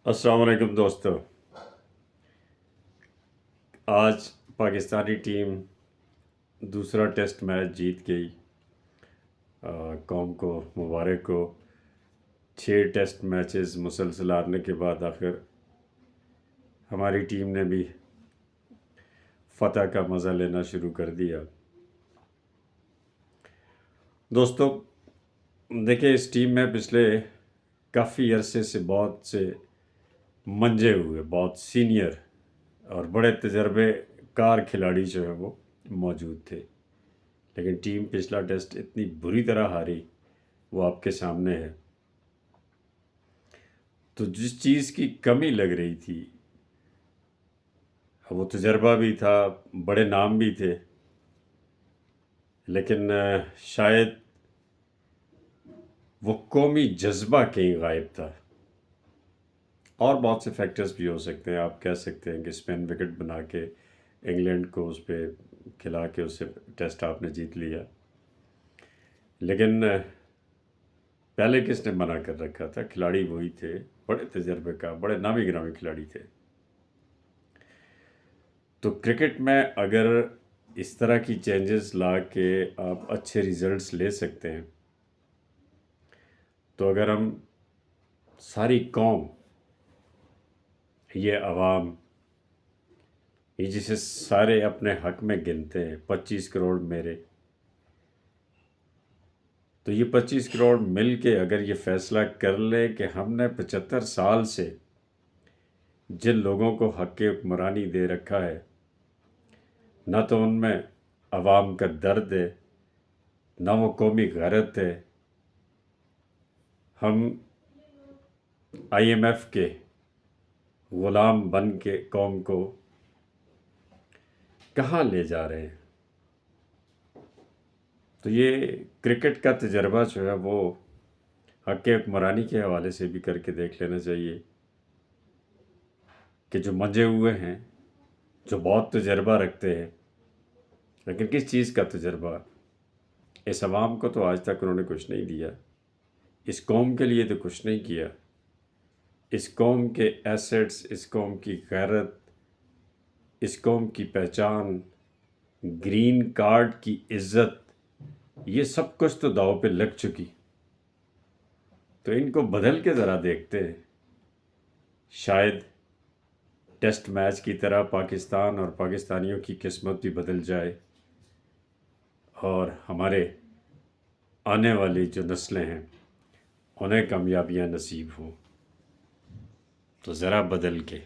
السلام علیکم دوستو. آج پاکستانی ٹیم دوسرا ٹیسٹ میچ جیت گئی. قوم کو مبارک ہو. 6 ٹیسٹ میچز مسلسل ہارنے کے بعد آخر ہماری ٹیم نے بھی فتح کا مزہ لینا شروع کر دیا. دوستو دیکھیں، اس ٹیم میں پچھلے کافی عرصے سے بہت سے منجے ہوئے، بہت سینئر اور بڑے تجربے کار کھلاڑی جو ہیں وہ موجود تھے، لیکن ٹیم پچھلا ٹیسٹ اتنی بری طرح ہاری، وہ آپ کے سامنے ہے. تو جس چیز کی کمی لگ رہی تھی وہ تجربہ بھی تھا، بڑے نام بھی تھے، لیکن شاید وہ قومی جذبہ کہیں غائب تھا. اور بہت سے فیکٹرز بھی ہو سکتے ہیں. آپ کہہ سکتے ہیں کہ اسپن وکٹ بنا کے انگلینڈ کو اس پہ کھلا کے اس سے ٹیسٹ آپ نے جیت لیا، لیکن پہلے کس نے منع کر رکھا تھا؟ کھلاڑی وہی تھے، بڑے تجربے کا، بڑے نامی گرامی کھلاڑی تھے. تو کرکٹ میں اگر اس طرح کی چینجز لا کے آپ اچھے ریزلٹس لے سکتے ہیں، تو اگر ہم ساری قوم، یہ عوام، یہ جسے سارے اپنے حق میں گنتے ہیں، 25 کروڑ میرے، تو یہ 25 کروڑ مل کے اگر یہ فیصلہ کر لے کہ ہم نے 75 سال سے جن لوگوں کو حق حکمرانی دے رکھا ہے، نہ تو ان میں عوام کا درد ہے، نہ وہ قومی غیرت ہے، ہم IMF کے غلام بن کے قوم کو کہاں لے جا رہے ہیں. تو یہ کرکٹ کا تجربہ جو ہے وہ حق حکمرانی کے حوالے سے بھی کر کے دیکھ لینا چاہیے کہ جو منجے ہوئے ہیں، جو بہت تجربہ رکھتے ہیں، لیکن کس چیز کا تجربہ؟ اس عوام کو تو آج تک انہوں نے کچھ نہیں دیا، اس قوم کے لیے تو کچھ نہیں کیا. اس قوم کے ایسٹس، اس قوم کی غیرت، اس قوم کی پہچان، گرین کارڈ کی عزت، یہ سب کچھ تو داؤ پہ لگ چکی. تو ان کو بدل کے ذرا دیکھتے ہیں، شاید ٹیسٹ میچ کی طرح پاکستان اور پاکستانیوں کی قسمت بھی بدل جائے اور ہمارے آنے والی جو نسلیں ہیں انہیں کامیابیاں نصیب ہوں. تو ذرا بدل کے